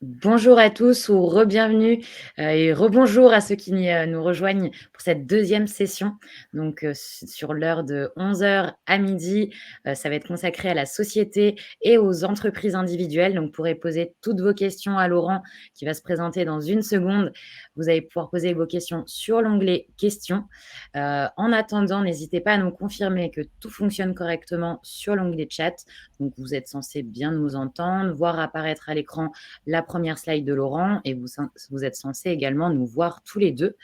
Bonjour à tous ou re-bienvenue et rebonjour à ceux qui nous rejoignent pour cette deuxième session. Donc, sur l'heure de 11 heures à midi, ça va être consacré à la société et aux entreprises individuelles. Donc, vous pourrez poser toutes vos questions à Laurent qui va se présenter dans une seconde. Vous allez pouvoir poser vos questions sur l'onglet questions. En attendant, n'hésitez pas à nous confirmer que tout fonctionne correctement sur l'onglet chat. Donc, vous êtes censé bien nous entendre, voir apparaître à l'écran la première slide de Laurent et vous êtes censés également nous voir tous les deux.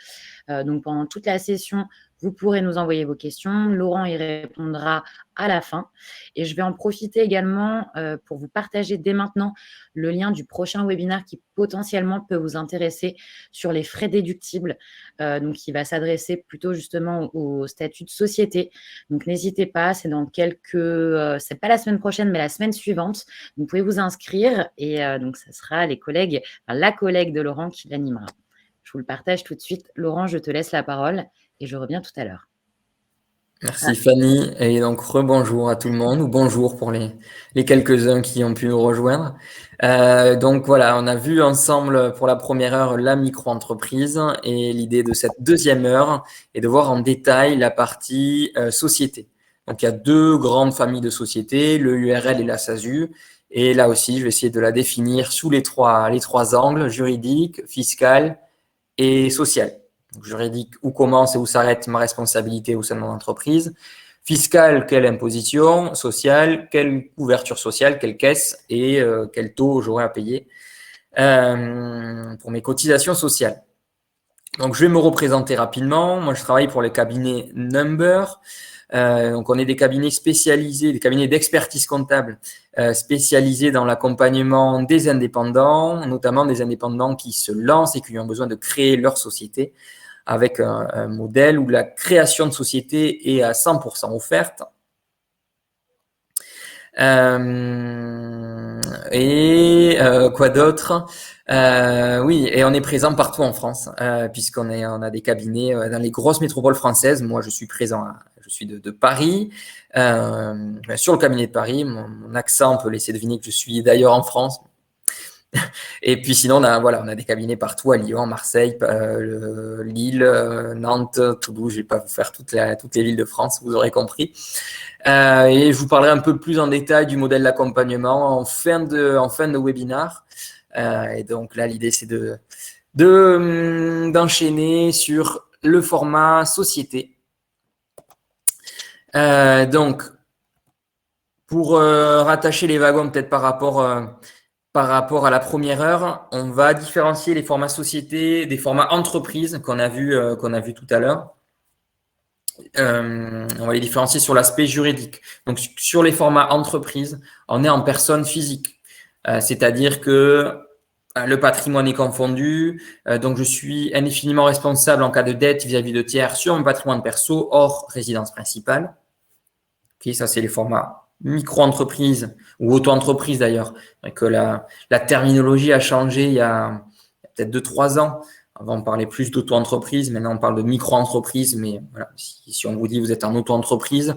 Donc, pendant toute la session, vous pourrez nous envoyer vos questions. Laurent y répondra à la fin. Et je vais en profiter également pour vous partager dès maintenant le lien du prochain webinaire qui potentiellement peut vous intéresser sur les frais déductibles. Donc, qui va s'adresser plutôt justement au statut de société. Donc, n'hésitez pas, c'est dans c'est pas la semaine prochaine, mais la semaine suivante. Vous pouvez vous inscrire et donc, ça sera la collègue de Laurent qui l'animera. Je vous le partage tout de suite. Laurent, je te laisse la parole et je reviens tout à l'heure. Merci Fanny, et donc rebonjour à tout le monde, ou bonjour pour les quelques-uns qui ont pu nous rejoindre. Donc voilà, on a vu ensemble pour la première heure la micro-entreprise, et l'idée de cette deuxième heure est de voir en détail la partie société. Donc il y a deux grandes familles de sociétés, le URL et la SASU, et là aussi je vais essayer de la définir sous les trois angles, juridique, fiscal et social. Donc, juridique, où commence et où s'arrête ma responsabilité au sein de mon entreprise. Fiscale, quelle imposition. Sociale, quelle couverture sociale, quelle caisse et quel taux j'aurai à payer pour mes cotisations sociales. Donc, je vais me représenter rapidement. Moi, je travaille pour les cabinets Number. Donc, on est des cabinets spécialisés, des cabinets d'expertise comptable spécialisés dans l'accompagnement des indépendants, notamment des indépendants qui se lancent et qui ont besoin de créer leur société avec un modèle où la création de société est à 100% offerte. Quoi d'autre? Oui, et on est présent partout en France, puisqu'on a des cabinets dans les grosses métropoles françaises. Moi, je suis présent, je suis de Paris, sur le cabinet de Paris. Mon accent peut laisser deviner que je suis d'ailleurs en France. Et puis sinon, on a des cabinets partout, à Lyon, Marseille, Lille, Nantes, Toulouse. Je ne vais pas vous faire toutes les villes de France, vous aurez compris. Et je vous parlerai un peu plus en détail du modèle d'accompagnement en fin de webinaire. Et donc là, l'idée, c'est d'enchaîner sur le format société. Donc, pour rattacher les wagons peut-être par rapport à la première heure, on va différencier les formats société des formats entreprise qu'on a vu tout à l'heure. On va les différencier sur l'aspect juridique. Donc, sur les formats entreprise, on est en personne physique. C'est-à-dire que le patrimoine est confondu. Donc, je suis indéfiniment responsable en cas de dette vis-à-vis de tiers sur mon patrimoine perso hors résidence principale. Okay, ça, c'est les formats micro-entreprise ou auto-entreprise d'ailleurs. Que la terminologie a changé il y a peut-être 2-3 ans. Avant, on parlait plus d'auto-entreprise. Maintenant, on parle de micro-entreprise. Mais voilà, si on vous dit que vous êtes en auto-entreprise,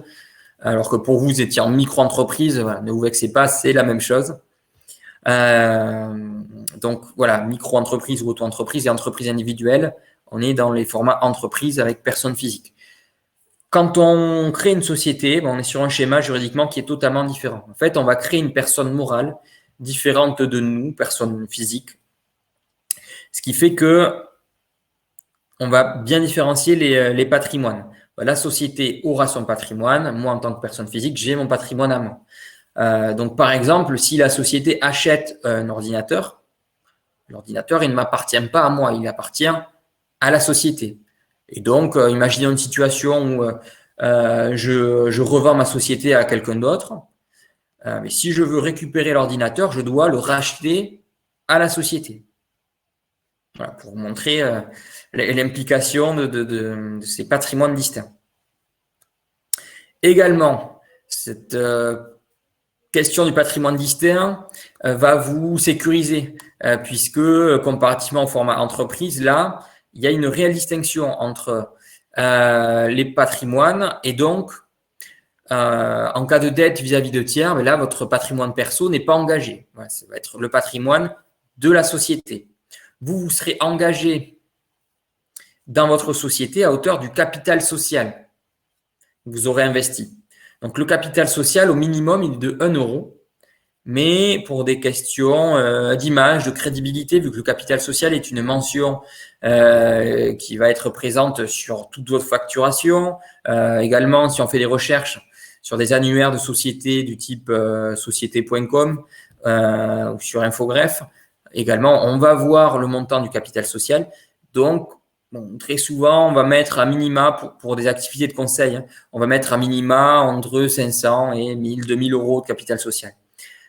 alors que pour vous, vous étiez en micro-entreprise, voilà, ne vous vexez pas, c'est la même chose. Donc, voilà, micro-entreprise ou auto-entreprise et entreprise individuelle, on est dans les formats entreprise avec personne physique. Quand on crée une société, on est sur un schéma juridiquement qui est totalement différent. En fait, on va créer une personne morale différente de nous, personne physique. Ce qui fait que on va bien différencier les patrimoines. La société aura son patrimoine. Moi, en tant que personne physique, j'ai mon patrimoine à moi. Donc, par exemple, si la société achète un ordinateur, l'ordinateur, il ne m'appartient pas à moi, il appartient à la société. Et donc, imaginons une situation où je revends ma société à quelqu'un d'autre. Mais si je veux récupérer l'ordinateur, je dois le racheter à la société. Voilà, pour vous montrer l'implication de ces patrimoines distincts. Également, cette question du patrimoine distinct va vous sécuriser, puisque comparativement au format entreprise, là, il y a une réelle distinction entre les patrimoines et donc, en cas de dette vis-à-vis de tiers, mais là, votre patrimoine perso n'est pas engagé. Voilà, ça va être le patrimoine de la société. Vous serez engagé dans votre société à hauteur du capital social que vous aurez investi. Donc, le capital social, au minimum, il est de 1 euro. Mais pour des questions d'image, de crédibilité, vu que le capital social est une mention qui va être présente sur toute votre facturation, également si on fait des recherches sur des annuaires de sociétés du type société.com ou sur Infogreffe, également on va voir le montant du capital social. Donc, très souvent, on va mettre à minima pour des activités de conseil, on va mettre à minima entre 500 et 1000, 2000 euros de capital social.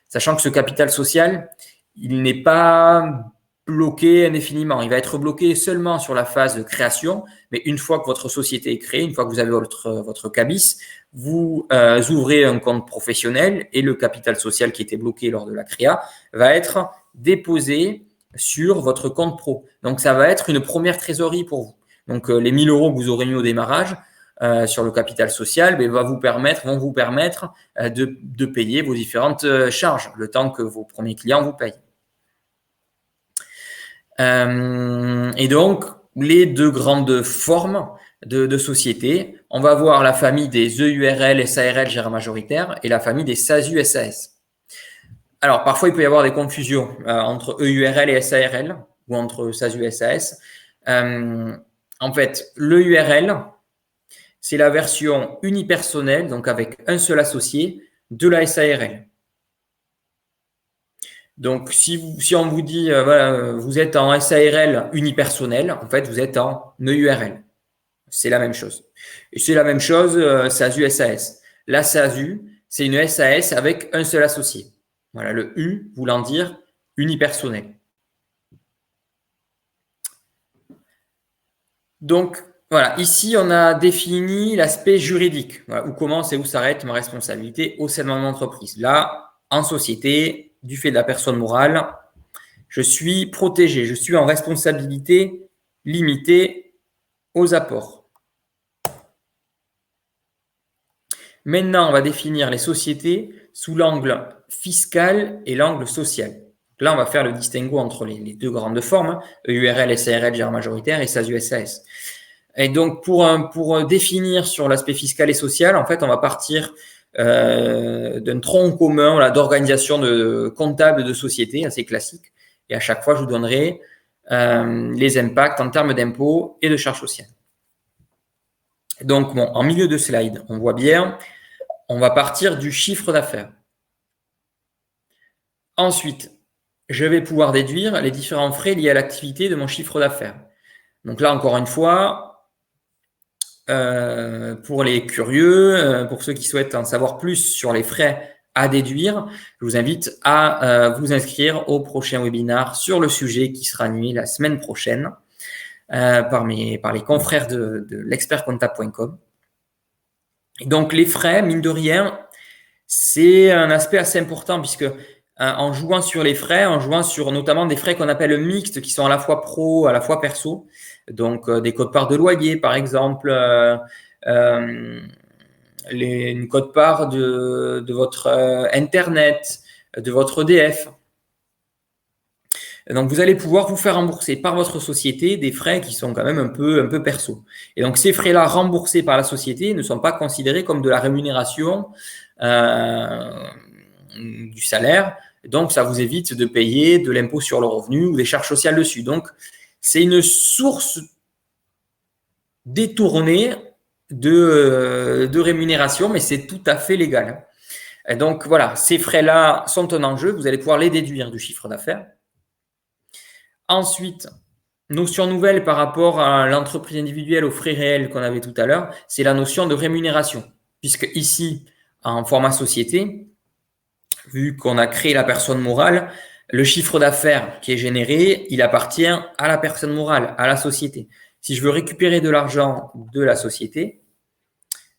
Sachant que ce capital social, il n'est pas bloqué indéfiniment. Il va être bloqué seulement sur la phase de création. Mais une fois que votre société est créée, une fois que vous avez votre cabis, vous ouvrez un compte professionnel et le capital social qui était bloqué lors de la créa va être déposé sur votre compte pro. Donc, ça va être une première trésorerie pour vous. Donc, les 1000 euros que vous aurez mis au démarrage, sur le capital social, vont vous permettre de payer vos différentes charges, le temps que vos premiers clients vous payent. Et donc, les deux grandes formes de sociétés, on va voir la famille des EURL, SARL, gérants majoritaires et la famille des SASU, SAS. Alors, parfois, il peut y avoir des confusions entre EURL et SARL ou entre SASU et SAS. En fait, l'EURL, c'est la version unipersonnelle, donc avec un seul associé, de la SARL. Donc, si on vous dit, voilà, vous êtes en SARL unipersonnel, en fait, vous êtes en EURL. C'est la même chose. Et c'est la même chose, SASU, SAS. La SASU, c'est une SAS avec un seul associé. Voilà, le U voulant dire unipersonnel. Donc, voilà, ici, on a défini l'aspect juridique. Voilà, où commence et où s'arrête ma responsabilité au sein de mon entreprise. Là, en société, du fait de la personne morale, je suis protégé. Je suis en responsabilité limitée aux apports. Maintenant, on va définir les sociétés sous l'angle fiscal et l'angle social. Là, on va faire le distinguo entre les deux grandes formes, EURL, SARL, gérant majoritaire et SASU, SAS. Et donc, pour définir sur l'aspect fiscal et social, en fait, on va partir d'un tronc commun d'organisation de comptable de société, assez classique. Et à chaque fois, je vous donnerai les impacts en termes d'impôts et de charges sociales. Donc, en milieu de slide, on voit bien, on va partir du chiffre d'affaires. Ensuite, je vais pouvoir déduire les différents frais liés à l'activité de mon chiffre d'affaires. Donc là, encore une fois, pour les curieux, pour ceux qui souhaitent en savoir plus sur les frais à déduire, je vous invite à vous inscrire au prochain webinaire sur le sujet qui sera animé la semaine prochaine par les confrères de l'expertcomptable.com. Donc, les frais, mine de rien, c'est un aspect assez important puisque en jouant sur les frais, en jouant sur notamment des frais qu'on appelle mixtes, qui sont à la fois pro, à la fois perso, donc des quotes-parts de loyer, par exemple, une quote-part de votre Internet, de votre EDF. Donc, vous allez pouvoir vous faire rembourser par votre société des frais qui sont quand même un peu perso. Et donc, ces frais-là remboursés par la société ne sont pas considérés comme de la rémunération du salaire. Donc, ça vous évite de payer de l'impôt sur le revenu ou des charges sociales dessus. Donc, c'est une source détournée de rémunération, mais c'est tout à fait légal. Et donc, voilà, ces frais-là sont un enjeu. Vous allez pouvoir les déduire du chiffre d'affaires. Ensuite, notion nouvelle par rapport à l'entreprise individuelle aux frais réels qu'on avait tout à l'heure, c'est la notion de rémunération. Puisque ici, en format société, vu qu'on a créé la personne morale, le chiffre d'affaires qui est généré, il appartient à la personne morale, à la société. Si je veux récupérer de l'argent de la société,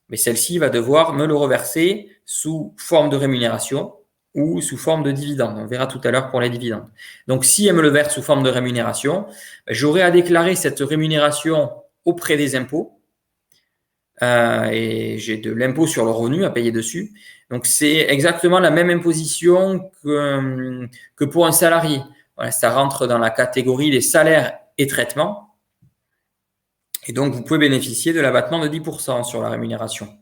mais celle-ci va devoir me le reverser sous forme de rémunération ou sous forme de dividende. On verra tout à l'heure pour les dividendes. Donc, si elle me le verse sous forme de rémunération, j'aurai à déclarer cette rémunération auprès des impôts et j'ai de l'impôt sur le revenu à payer dessus. Donc, c'est exactement la même imposition que pour un salarié. Voilà, ça rentre dans la catégorie des salaires et traitements. Et donc, vous pouvez bénéficier de l'abattement de 10% sur la rémunération.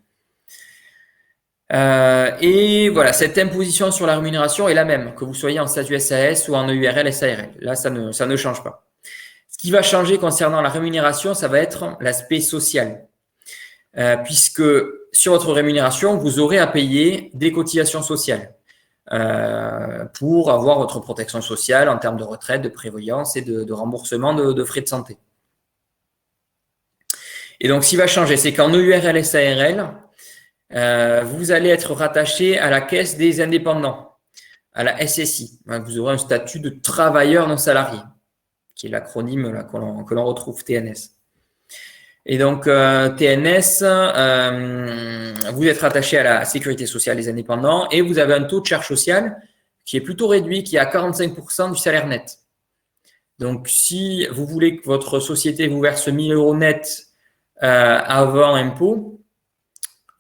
Et voilà, cette imposition sur la rémunération est la même, que vous soyez en statut SAS ou en EURL, SARL. Là, ça ne change pas. Ce qui va changer concernant la rémunération, ça va être l'aspect social. Puisque sur votre rémunération, vous aurez à payer des cotisations sociales pour avoir votre protection sociale en termes de retraite, de prévoyance et de remboursement de frais de santé. Et donc, ce qui va changer, c'est qu'en EURL, SARL, vous allez être rattaché à la caisse des indépendants, à la SSI. Vous aurez un statut de travailleur non salarié, qui est l'acronyme que l'on retrouve, TNS. Et donc, TNS, vous êtes rattaché à la sécurité sociale des indépendants et vous avez un taux de charge sociale qui est plutôt réduit, qui est à 45% du salaire net. Donc, si vous voulez que votre société vous verse 1 000 € net avant impôt,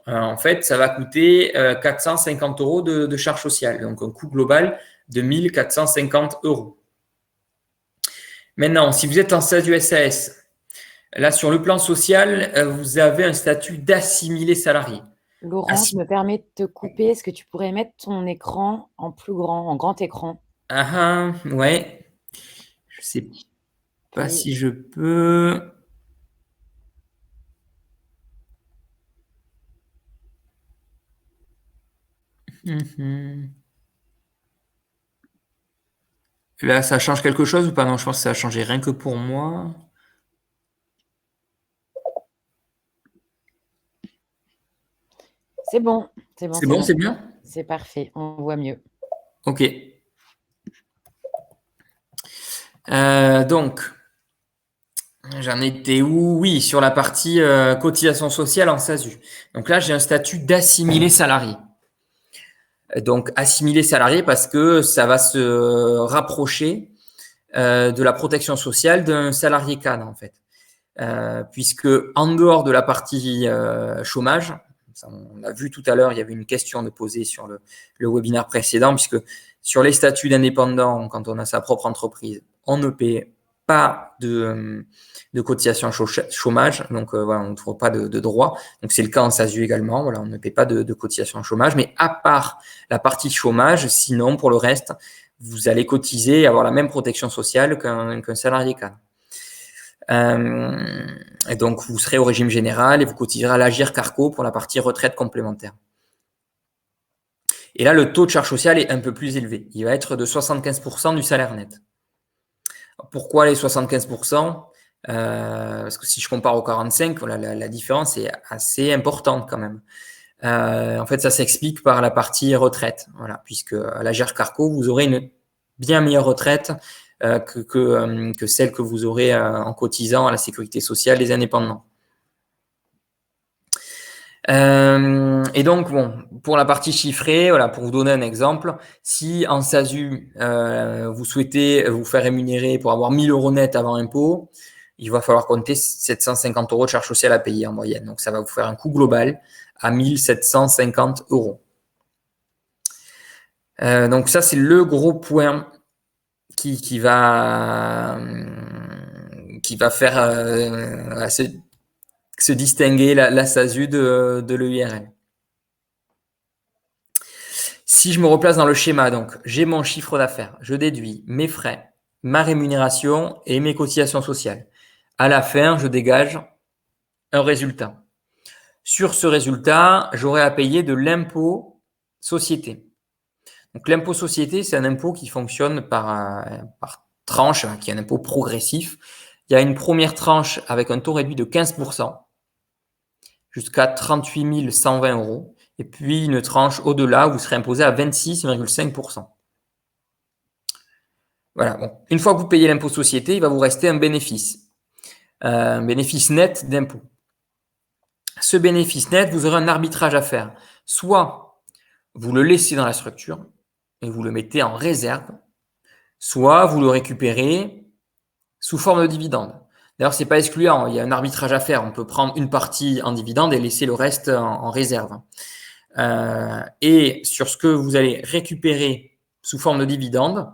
en fait, ça va coûter 450 € de charge sociale. Donc, un coût global de 1 450 €. Maintenant, si vous êtes en statut SAS, là, sur le plan social, vous avez un statut d'assimilé salarié. Laurent, je me permets de te couper. Est-ce que tu pourrais mettre ton écran en plus grand, en grand écran? Ouais. Je ne sais pas si je peux. Là, ça change quelque chose ou pas? Non, je pense que ça a changé rien que pour moi. C'est bon. C'est bon, c'est bien? C'est parfait, on voit mieux. Ok. Donc, j'en étais où? Oui, sur la partie cotisation sociale en SASU. Donc là, j'ai un statut d'assimilé salarié. Donc, assimilé salarié parce que ça va se rapprocher de la protection sociale d'un salarié cadre, en fait. Puisque en dehors de la partie chômage, ça, on l'a vu tout à l'heure, il y avait une question de poser sur le webinaire précédent, puisque sur les statuts d'indépendant, quand on a sa propre entreprise, on ne paie pas de cotisation chômage, donc voilà, on ne trouve pas de droit. Donc c'est le cas en SASU également, voilà, on ne paie pas de cotisation chômage, mais à part la partie chômage, sinon pour le reste, vous allez cotiser et avoir la même protection sociale qu'un salarié cadre. Et donc, vous serez au régime général et vous cotiserez à l'Agir Carco pour la partie retraite complémentaire. Et là, le taux de charge sociale est un peu plus élevé. Il va être de 75% du salaire net. Pourquoi les 75%? Parce que si je compare au 45, voilà, la différence est assez importante quand même. En fait, ça s'explique par la partie retraite. Voilà, puisque à l'Agir Carco, vous aurez une bien meilleure retraite que celle que vous aurez en cotisant à la sécurité sociale des indépendants. Et donc, bon, pour la partie chiffrée, voilà, pour vous donner un exemple, si en SASU, vous souhaitez vous faire rémunérer pour avoir 1 000 € net avant impôt, il va falloir compter 750 € de charges sociales à payer en moyenne. Donc, ça va vous faire un coût global à 1 750 €. Donc, ça, c'est le gros point qui va faire se distinguer la SASU de l'EURL. Si je me replace dans le schéma, donc j'ai mon chiffre d'affaires, je déduis mes frais, ma rémunération et mes cotisations sociales. À la fin, je dégage un résultat. Sur ce résultat, j'aurai à payer de l'impôt société. Donc l'impôt société, c'est un impôt qui fonctionne par tranche, qui est un impôt progressif. Il y a une première tranche avec un taux réduit de 15%, jusqu'à 38 120 €. Et puis une tranche au-delà où vous serez imposé à 26,5%. Voilà. Bon. Une fois que vous payez l'impôt société, il va vous rester un bénéfice net d'impôt. Ce bénéfice net, vous aurez un arbitrage à faire. Soit vous le laissez dans la structure et vous le mettez en réserve, soit vous le récupérez sous forme de dividende. D'ailleurs, c'est pas excluant, il y a un arbitrage à faire. On peut prendre une partie en dividende et laisser le reste en réserve. Et sur ce que vous allez récupérer sous forme de dividende,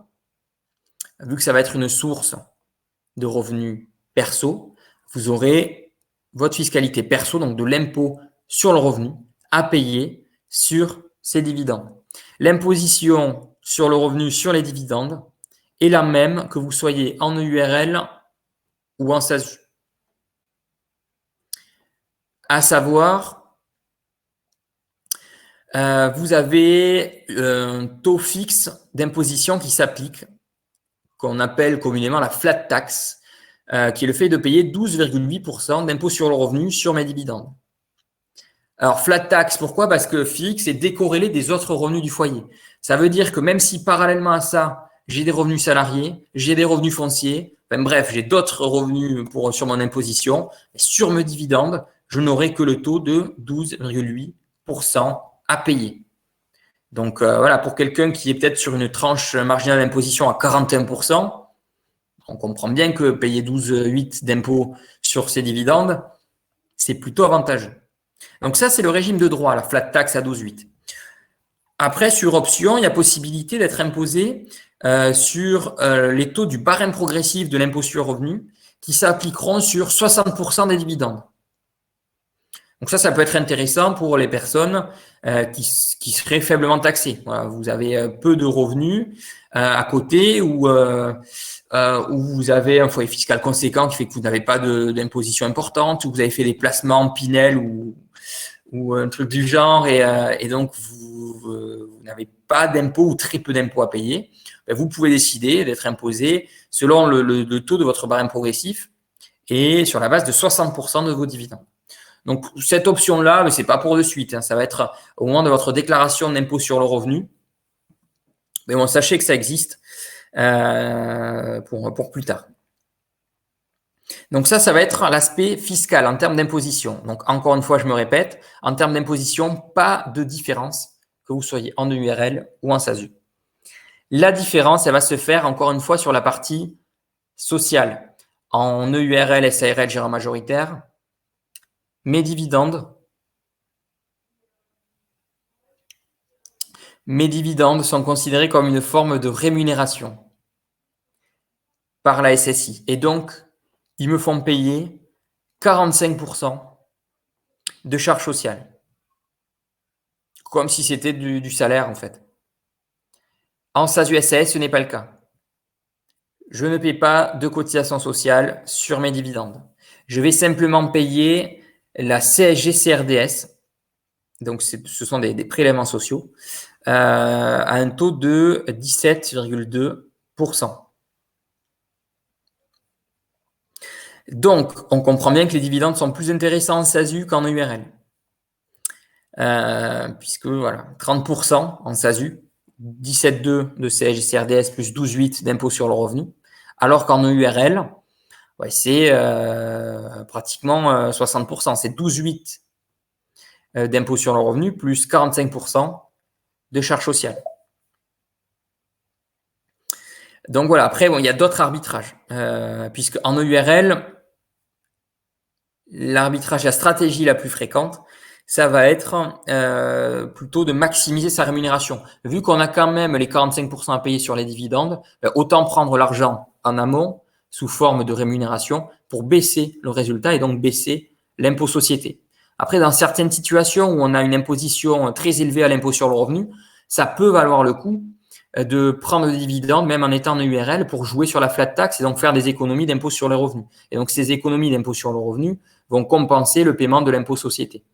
vu que ça va être une source de revenus perso, vous aurez votre fiscalité perso, donc de l'impôt sur le revenu à payer sur ces dividendes. L'imposition sur le revenu sur les dividendes est la même que vous soyez en EURL ou en SASU. À savoir, vous avez un taux fixe d'imposition qui s'applique, qu'on appelle communément la flat tax, qui est le fait de payer 12,8% d'impôt sur le revenu sur mes dividendes. Alors, flat tax, pourquoi? Parce que fixe est décorrélé des autres revenus du foyer. Ça veut dire que même si parallèlement à ça, j'ai des revenus salariés, j'ai des revenus fonciers, enfin, bref, j'ai d'autres revenus sur mon imposition, sur mes dividendes, je n'aurai que le taux de 12,8% à payer. Donc, voilà, pour quelqu'un qui est peut-être sur une tranche marginale d'imposition à 41%, on comprend bien que payer 12,8 d'impôt sur ses dividendes, c'est plutôt avantageux. Donc ça, c'est le régime de droit, la flat tax à 12,8. Après, sur option, il y a possibilité d'être imposé sur les taux du barème progressif de l'impôt sur le revenu qui s'appliqueront sur 60% des dividendes. Donc ça peut être intéressant pour les personnes qui seraient faiblement taxées. Voilà, vous avez peu de revenus à côté ou vous avez un foyer fiscal conséquent qui fait que vous n'avez pas d'imposition importante, ou vous avez fait des placements en Pinel ou un truc du genre et donc vous n'avez pas d'impôt ou très peu d'impôt à payer. Ben, vous pouvez décider d'être imposé selon le taux de votre barème progressif et sur la base de 60% de vos dividendes. Donc, cette option-là, mais c'est pas pour de suite, hein, ça va être au moment de votre déclaration d'impôt sur le revenu. Mais bon, sachez que ça existe pour plus tard. Donc ça va être l'aspect fiscal en termes d'imposition. Donc, encore une fois, je me répète, en termes d'imposition, pas de différence que vous soyez en EURL ou en SASU. La différence, elle va se faire, encore une fois, sur la partie sociale. En EURL, SARL, gérant majoritaire, mes dividendes sont considérés comme une forme de rémunération par la SSI. Et donc, ils me font payer 45% de charges sociales. Comme si c'était du salaire, en fait. En SASU SAS, ce n'est pas le cas. Je ne paie pas de cotisation sociale sur mes dividendes. Je vais simplement payer la CSG-CRDS, donc ce sont des prélèvements sociaux, à un taux de 17,2%. Donc, on comprend bien que les dividendes sont plus intéressants en SASU qu'en EURL. Puisque, voilà, 30% en SASU, 17,2% de CSG-CRDS plus 12,8% d'impôt sur le revenu, alors qu'en EURL, ouais, c'est pratiquement 60%. C'est 12,8% d'impôt sur le revenu plus 45% de charges sociales. Donc voilà, après, bon, il y a d'autres arbitrages, puisque en EURL, l'arbitrage, la stratégie la plus fréquente, ça va être plutôt de maximiser sa rémunération. Vu qu'on a quand même les 45% à payer sur les dividendes, autant prendre l'argent en amont sous forme de rémunération pour baisser le résultat et donc baisser l'impôt société. Après, dans certaines situations où on a une imposition très élevée à l'impôt sur le revenu, ça peut valoir le coup de prendre des dividendes, même en étant en URL, pour jouer sur la flat tax et donc faire des économies d'impôt sur les revenus. Et donc, ces économies d'impôt sur le revenu vont compenser le paiement de l'impôt société.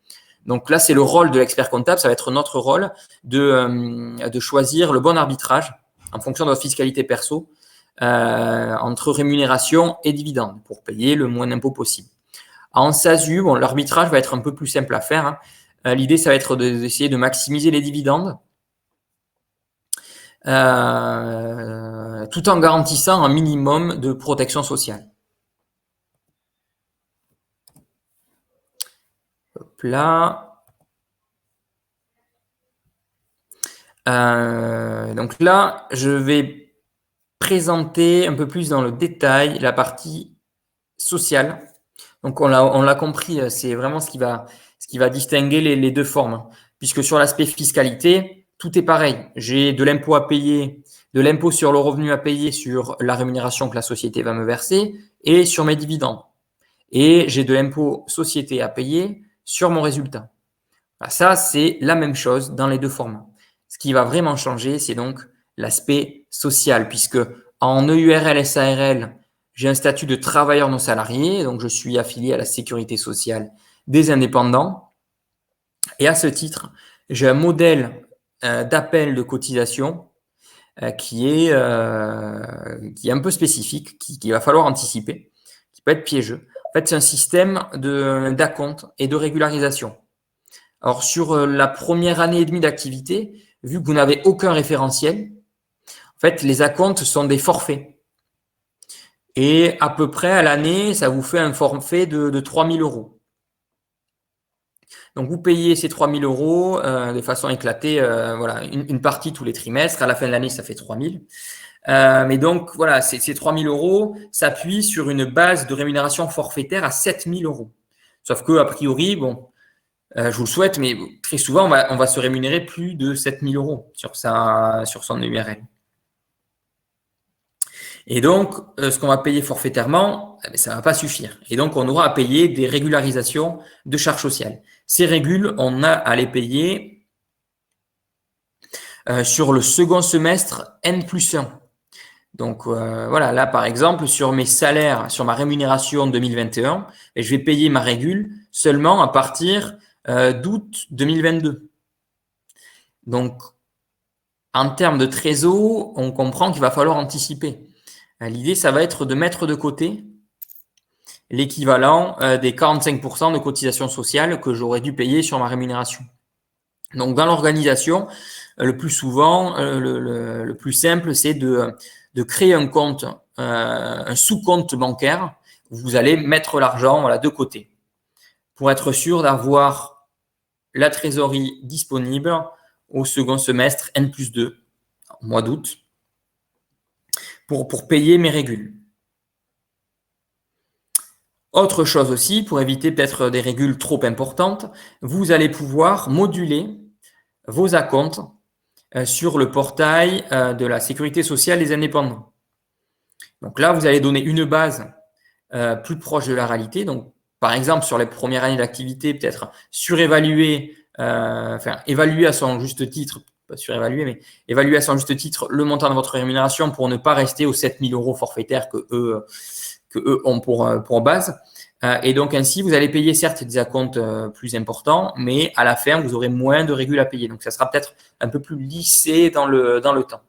Donc là, c'est le rôle de l'expert comptable. Ça va être notre rôle de choisir le bon arbitrage en fonction de votre fiscalité perso entre rémunération et dividende pour payer le moins d'impôts possible. En SASU, bon, l'arbitrage va être un peu plus simple à faire. Hein. L'idée, ça va être d'essayer de maximiser les dividendes tout en garantissant un minimum de protection sociale. Hop là. Donc là, je vais présenter un peu plus dans le détail la partie sociale. Donc on l'a compris, c'est vraiment ce qui va distinguer les deux formes. Puisque sur l'aspect fiscalité, tout est pareil. J'ai de l'impôt à payer de l'impôt sur le revenu à payer sur la rémunération que la société va me verser et sur mes dividendes. Et j'ai de l'impôt société à payer sur mon résultat. Ça, c'est la même chose dans les deux formats. Ce qui va vraiment changer, c'est donc l'aspect social, puisque en EURL, SARL, j'ai un statut de travailleur non salarié, donc je suis affilié à la sécurité sociale des indépendants. Et à ce titre, j'ai un modèle d'appel de cotisation qui est un peu spécifique, qu'il va falloir anticiper, qui peut être piégeux. En fait, c'est un système d'acompte et de régularisation. Alors, sur la première année et demie d'activité, vu que vous n'avez aucun référentiel, en fait, les acomptes sont des forfaits. Et à peu près à l'année, ça vous fait un forfait de 3 000 euros. Donc, vous payez ces 3 000 euros de façon éclatée, voilà, une partie tous les trimestres. À la fin de l'année, ça fait 3 000. Mais donc, voilà, ces 3 000 euros s'appuient sur une base de rémunération forfaitaire à 7 000 euros. Sauf que, a priori, bon, je vous le souhaite, mais très souvent, on va se rémunérer plus de 7 000 euros sur son URL. Et donc, ce qu'on va payer forfaitairement, ça ne va pas suffire. Et donc, on aura à payer des régularisations de charges sociales. Ces régules, on a à les payer sur le second semestre N+1. Donc, voilà, là, par exemple, sur mes salaires, sur ma rémunération 2021, et je vais payer ma régule seulement à partir d'août 2022. Donc, en termes de trésor, on comprend qu'il va falloir anticiper. L'idée, ça va être de mettre de côté l'équivalent des 45% de cotisation sociale que j'aurais dû payer sur ma rémunération. Donc, dans l'organisation, le plus souvent, le plus simple, c'est de créer un compte, un sous-compte bancaire où vous allez mettre l'argent, voilà, de côté pour être sûr d'avoir la trésorerie disponible au second semestre N+2, au mois d'août, pour payer mes régules. Autre chose aussi, pour éviter peut-être des régules trop importantes, vous allez pouvoir moduler vos acomptes sur le portail de la sécurité sociale des indépendants. Donc là, vous allez donner une base plus proche de la réalité. Donc, par exemple, sur les premières années d'activité, peut-être surévaluer, évaluer à son juste titre, pas surévaluer, mais évaluer à son juste titre le montant de votre rémunération pour ne pas rester aux 7 000 euros forfaitaires que eux ont pour base. Et donc, ainsi, vous allez payer certes des acomptes plus importants, mais à la fin, vous aurez moins de régules à payer. Donc, ça sera peut-être un peu plus lissé dans le temps.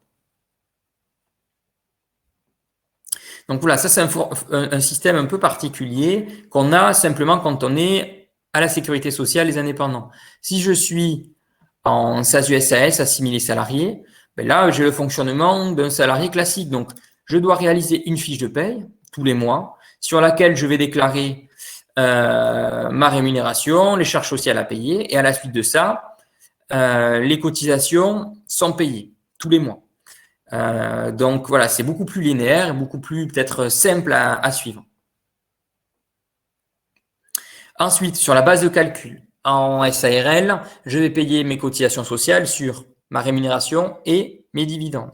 Donc, voilà, ça, c'est un système un peu particulier qu'on a simplement quand on est à la sécurité sociale des indépendants. Si je suis en SASU-SAS, assimilé salarié, ben là, j'ai le fonctionnement d'un salarié classique. Donc, je dois réaliser une fiche de paye tous les mois sur laquelle je vais déclarer ma rémunération, les charges sociales à payer. Et à la suite de ça, les cotisations sont payées tous les mois. Donc, voilà, c'est beaucoup plus linéaire, beaucoup plus peut-être simple à suivre. Ensuite, sur la base de calcul, en SARL, je vais payer mes cotisations sociales sur ma rémunération et mes dividendes.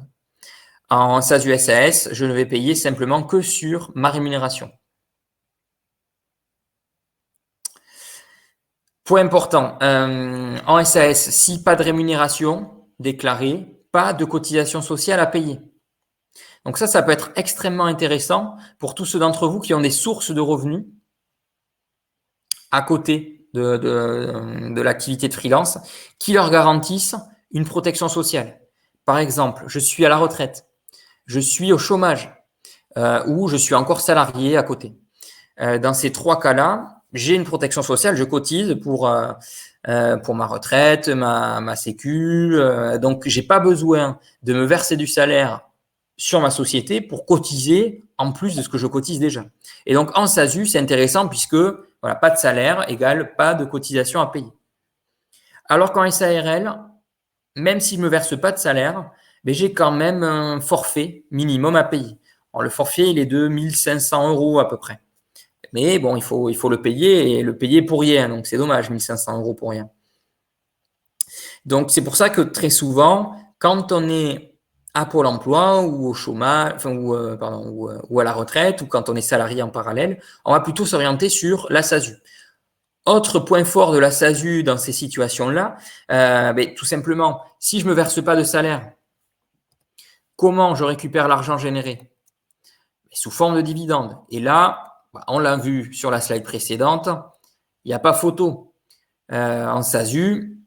En SASU-SAS, je ne vais payer simplement que sur ma rémunération. Point important, en SAS, si pas de rémunération déclarée, pas de cotisation sociale à payer. Donc ça peut être extrêmement intéressant pour tous ceux d'entre vous qui ont des sources de revenus à côté de l'activité de freelance qui leur garantissent une protection sociale. Par exemple, je suis à la retraite, je suis au chômage ou je suis encore salarié à côté. Dans ces trois cas-là, j'ai une protection sociale, je cotise pour ma retraite, ma sécu. Donc, j'ai pas besoin de me verser du salaire sur ma société pour cotiser en plus de ce que je cotise déjà. Et donc, en SASU, c'est intéressant puisque voilà, pas de salaire égale pas de cotisation à payer. Alors qu'en SARL, même s'il ne me verse pas de salaire, mais j'ai quand même un forfait minimum à payer. Alors, le forfait, il est de 1 500 euros à peu près. Mais bon, il faut le payer et le payer pour rien. Donc, c'est dommage, 1 500 euros pour rien. Donc, c'est pour ça que très souvent, quand on est à Pôle emploi ou au chômage, ou à la retraite, ou quand on est salarié en parallèle, on va plutôt s'orienter sur la SASU. Autre point fort de la SASU dans ces situations-là, tout simplement, si je ne me verse pas de salaire, comment je récupère l'argent généré? Sous forme de dividendes. Et là, on l'a vu sur la slide précédente, il n'y a pas photo. En SASU,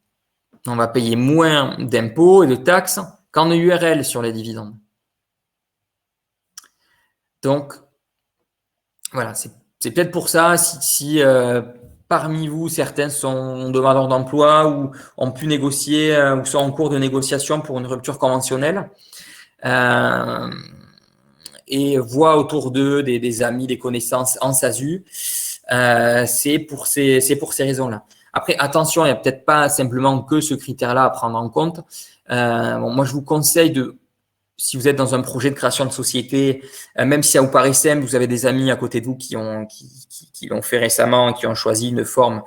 on va payer moins d'impôts et de taxes qu'en EURL sur les dividendes. Donc, voilà, c'est peut-être pour ça, si parmi vous, certains sont demandeurs d'emploi ou ont pu négocier ou sont en cours de négociation pour une rupture conventionnelle et voient autour d'eux des amis, des connaissances en SASU, c'est pour ces raisons-là. Après, attention, il n'y a peut-être pas simplement que ce critère-là à prendre en compte. Moi, je vous conseille si vous êtes dans un projet de création de société, même si ça vous paraît simple, vous avez des amis à côté de vous qui l'ont fait récemment, qui ont choisi une forme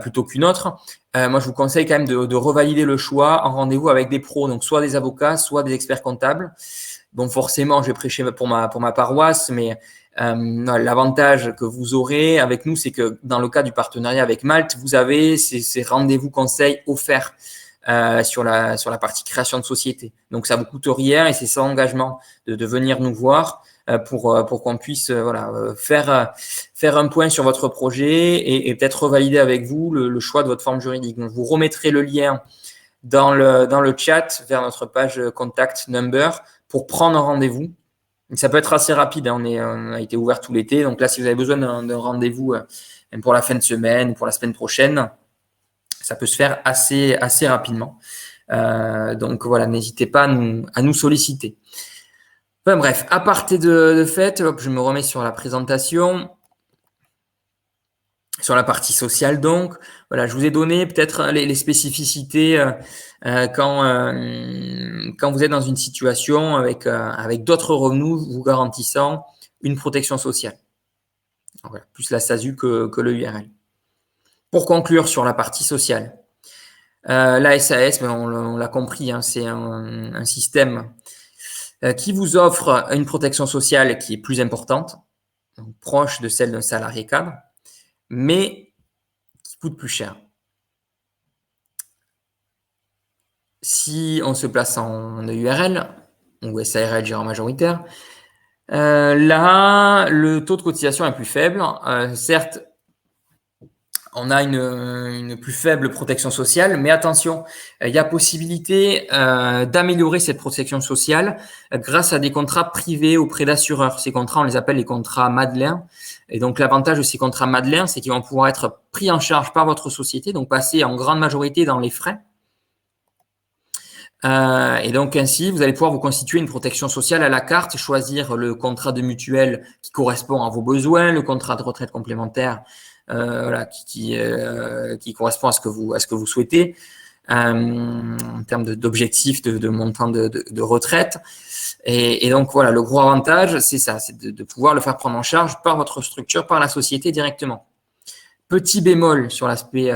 plutôt qu'une autre. Moi, je vous conseille quand même de revalider le choix en rendez-vous avec des pros, donc soit des avocats, soit des experts comptables. Bon, forcément, je vais prêcher pour ma paroisse, mais l'avantage que vous aurez avec nous, c'est que dans le cas du partenariat avec Malte, vous avez ces rendez-vous conseils offerts sur la partie création de société. Donc, ça vous coûte rien et c'est sans engagement de venir nous voir pour qu'on puisse faire un point sur votre projet et peut-être revalider avec vous le choix de votre forme juridique. Donc, je vous remettrai le lien dans le chat vers notre page Contact Number pour prendre un rendez-vous. Ça peut être assez rapide, hein. On a été ouvert tout l'été. Donc là, si vous avez besoin d'un rendez-vous pour la fin de semaine, pour la semaine prochaine, ça peut se faire assez rapidement. Donc voilà, n'hésitez pas à nous solliciter. Enfin, bref, à partir de fait, je me remets sur la présentation. Sur la partie sociale, donc, voilà, je vous ai donné peut-être les spécificités quand vous êtes dans une situation avec d'autres revenus vous garantissant une protection sociale. Donc, voilà, plus la SASU que le URL. Pour conclure sur la partie sociale, la SAS, on l'a compris, hein, c'est un système qui vous offre une protection sociale qui est plus importante, donc proche de celle d'un salarié cadre, mais qui coûte plus cher. Si on se place en EURL ou SARL gérant majoritaire, là, le taux de cotisation est plus faible. Certes, on a une plus faible protection sociale, mais attention, il y a possibilité d'améliorer cette protection sociale grâce à des contrats privés auprès d'assureurs. Ces contrats, on les appelle les contrats Madeleine. Et donc, l'avantage de ces contrats Madeleine, c'est qu'ils vont pouvoir être pris en charge par votre société, donc passer en grande majorité dans les frais. Et donc, ainsi, vous allez pouvoir vous constituer une protection sociale à la carte, choisir le contrat de mutuelle qui correspond à vos besoins, le contrat de retraite complémentaire qui correspond à ce que vous souhaitez en termes d'objectifs de montant de retraite. Et donc, voilà, le gros avantage, c'est ça, c'est de pouvoir le faire prendre en charge par votre structure, par la société directement. Petit bémol sur l'aspect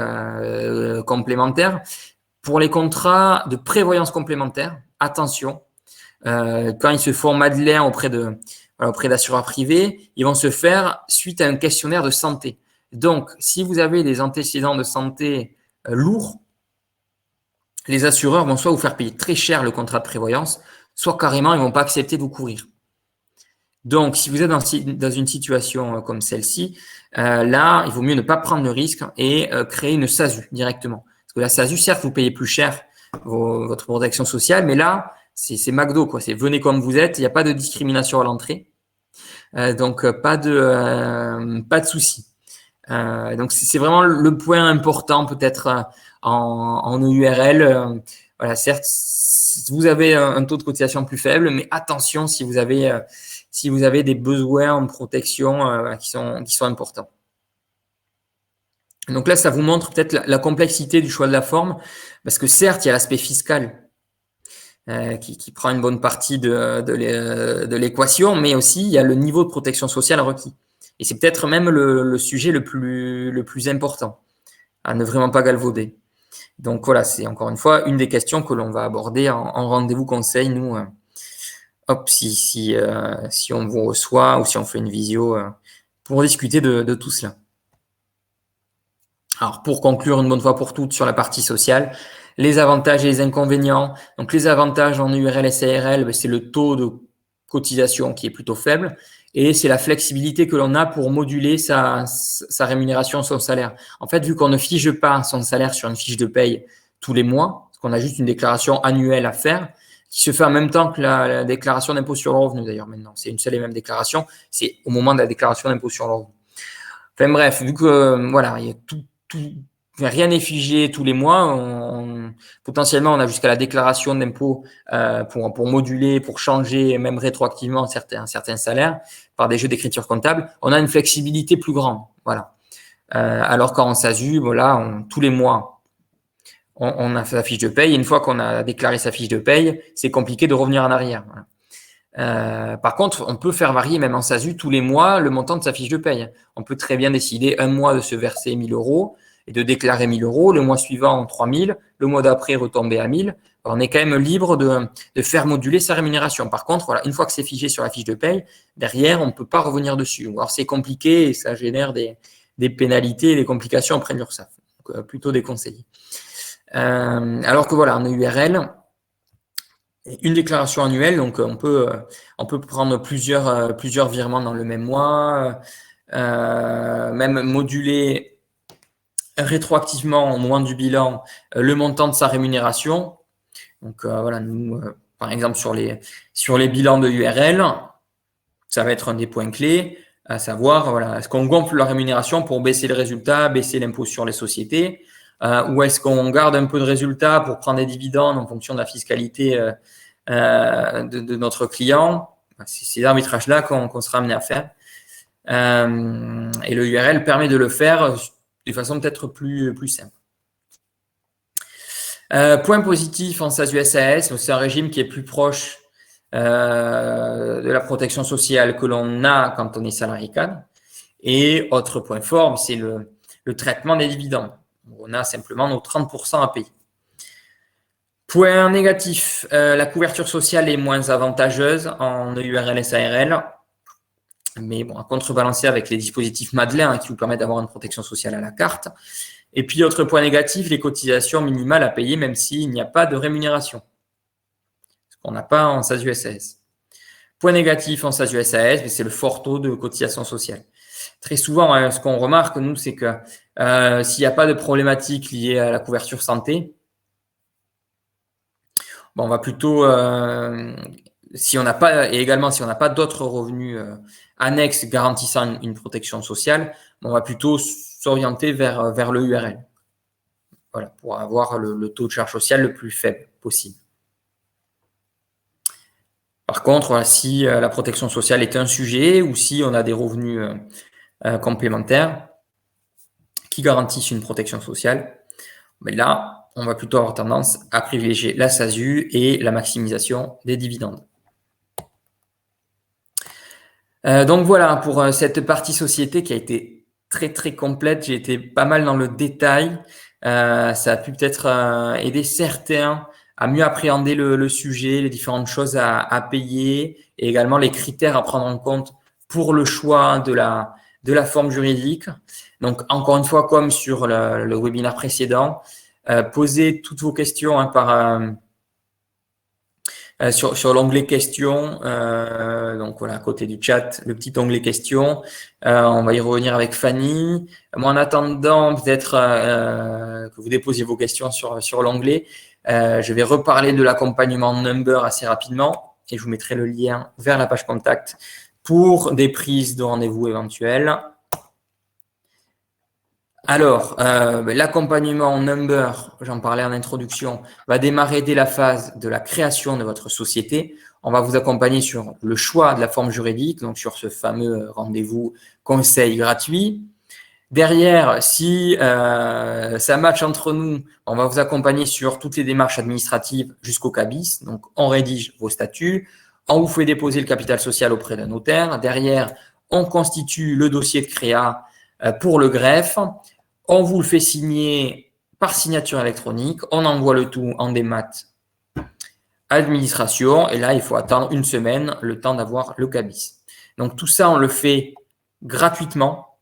complémentaire. Pour les contrats de prévoyance complémentaire, attention, quand ils se font Madeleine auprès d'assureurs privés, ils vont se faire suite à un questionnaire de santé. Donc, si vous avez des antécédents de santé lourds, les assureurs vont soit vous faire payer très cher le contrat de prévoyance, soit carrément, ils ne vont pas accepter de vous couvrir. Donc, si vous êtes dans une situation comme celle-ci, là, il vaut mieux ne pas prendre le risque et créer une SASU directement. Parce que la SASU, certes, vous payez plus cher votre protection sociale, mais là, c'est McDo, quoi. C'est venez comme vous êtes, il n'y a pas de discrimination à l'entrée. Donc, pas de souci. Donc, c'est vraiment le point important peut-être en EURL. Voilà, certes, vous avez un taux de cotisation plus faible, mais attention si vous avez des besoins en protection qui sont importants. Donc là, ça vous montre peut-être la complexité du choix de la forme, parce que certes, il y a l'aspect fiscal qui prend une bonne partie de l'équation, mais aussi il y a le niveau de protection sociale requis. Et c'est peut-être même le sujet le plus important, à ne vraiment pas galvauder. Donc voilà, c'est encore une fois une des questions que l'on va aborder en rendez-vous conseil, nous, si on vous reçoit ou si on fait une visio pour discuter de tout cela. Alors, pour conclure une bonne fois pour toutes sur la partie sociale, les avantages et les inconvénients. Donc, les avantages en URL et SARL, c'est le taux de cotisation qui est plutôt faible et c'est la flexibilité que l'on a pour moduler sa rémunération, son salaire. En fait, vu qu'on ne fige pas son salaire sur une fiche de paye tous les mois, parce qu'on a juste une déclaration annuelle à faire, qui se fait en même temps que la déclaration d'impôt sur le revenu d'ailleurs maintenant. C'est une seule et même déclaration, c'est au moment de la déclaration d'impôt sur le revenu. Enfin bref, vu que voilà, il y a rien n'est figé tous les mois. Potentiellement, on a jusqu'à la déclaration d'impôt pour moduler, pour changer, même rétroactivement certains salaires par des jeux d'écriture comptable. On a une flexibilité plus grande. Voilà. Alors qu'en SASU, voilà, tous les mois, on a fait sa fiche de paye. Et une fois qu'on a déclaré sa fiche de paye, c'est compliqué de revenir en arrière. Voilà. Par contre, on peut faire varier même en SASU tous les mois le montant de sa fiche de paye. On peut très bien décider un mois de se verser 1 000 € et de déclarer 1 000 €, le mois suivant 3 000, le mois d'après retomber à 1 000. On est quand même libre de faire moduler sa rémunération. Par contre, voilà, une fois que c'est figé sur la fiche de paye, derrière, on ne peut pas revenir dessus. Alors c'est compliqué et ça génère des pénalités et des complications auprès de l'URSSAF. Donc, plutôt déconseillé. Alors que voilà, en URL, une déclaration annuelle, donc on peut prendre plusieurs virements dans le même mois, même moduler rétroactivement au moment du bilan le montant de sa rémunération. Donc voilà, nous, par exemple sur les bilans de URL, ça va être un des points clés, à savoir, voilà, est-ce qu'on gonfle la rémunération pour baisser le résultat, baisser l'impôt sur les sociétés, ou est-ce qu'on garde un peu de résultat pour prendre des dividendes en fonction de la fiscalité de notre client. C'est ces arbitrages-là qu'on sera amené à faire. Et le URL permet de le faire de façon peut-être plus simple. Point positif en SASU-SAS, c'est un régime qui est plus proche de la protection sociale que l'on a quand on est salarié cadre. Et autre point fort, c'est le traitement des dividendes. On a simplement nos 30% à payer. Point négatif, la couverture sociale est moins avantageuse en EURL SARL, mais bon, à contrebalancer avec les dispositifs Madeleine qui vous permettent d'avoir une protection sociale à la carte. Et puis, autre point négatif, les cotisations minimales à payer même s'il n'y a pas de rémunération, ce qu'on n'a pas en SASU-SAS. Point négatif en SASU-SAS, c'est le fort taux de cotisation sociale. Très souvent, ce qu'on remarque, nous, c'est que s'il n'y a pas de problématique liée à la couverture santé, on va plutôt, si on n'a pas d'autres revenus annexes garantissant une protection sociale, on va plutôt s'orienter vers le URL. Voilà, pour avoir le taux de charge sociale le plus faible possible. Par contre, si la protection sociale est un sujet ou si on a des revenus complémentaires qui garantissent une protection sociale, mais là, on va plutôt avoir tendance à privilégier la SASU et la maximisation des dividendes. Donc voilà pour cette partie société qui a été très très complète. J'ai été pas mal dans le détail. Ça a pu peut-être aider certains à mieux appréhender le sujet, les différentes choses à payer et également les critères à prendre en compte pour le choix de la forme juridique. Donc encore une fois, comme sur le webinaire précédent, posez toutes vos questions sur l'onglet questions. Donc voilà, à côté du chat, le petit onglet questions. On va y revenir avec Fanny. Moi, en attendant, peut-être que vous déposiez vos questions sur l'onglet, je vais reparler de l'accompagnement Number assez rapidement et je vous mettrai le lien vers la page contact pour des prises de rendez-vous éventuelles. Alors, l'accompagnement Number, j'en parlais en introduction, va démarrer dès la phase de la création de votre société. On va vous accompagner sur le choix de la forme juridique, donc sur ce fameux rendez-vous conseil gratuit. Derrière, si ça match entre nous, on va vous accompagner sur toutes les démarches administratives jusqu'au CABIS. Donc, on rédige vos statuts, on vous fait déposer le capital social auprès d'un notaire. Derrière, on constitue le dossier de créa pour le greffe. On vous le fait signer par signature électronique. On envoie le tout en démat administration. Et là, il faut attendre une semaine, le temps d'avoir le cabis. Donc, tout ça, on le fait gratuitement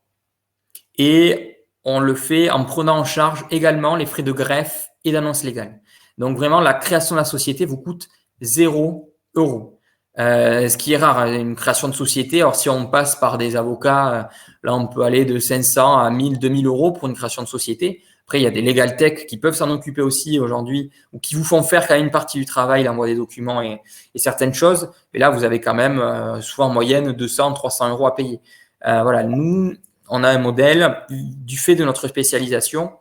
et on le fait en prenant en charge également les frais de greffe et d'annonce légale. Donc, vraiment, la création de la société vous coûte 0 €. Ce qui est rare, une création de société. Alors, si on passe par des avocats, là, on peut aller de 500 à 1000, 2000 € pour une création de société. Après, il y a des legal tech qui peuvent s'en occuper aussi aujourd'hui ou qui vous font faire quand même une partie du travail, l'envoi des documents et certaines choses. Et là, vous avez quand même souvent en moyenne 200, 300 € à payer. Voilà, nous, on a un modèle du fait de notre spécialisation.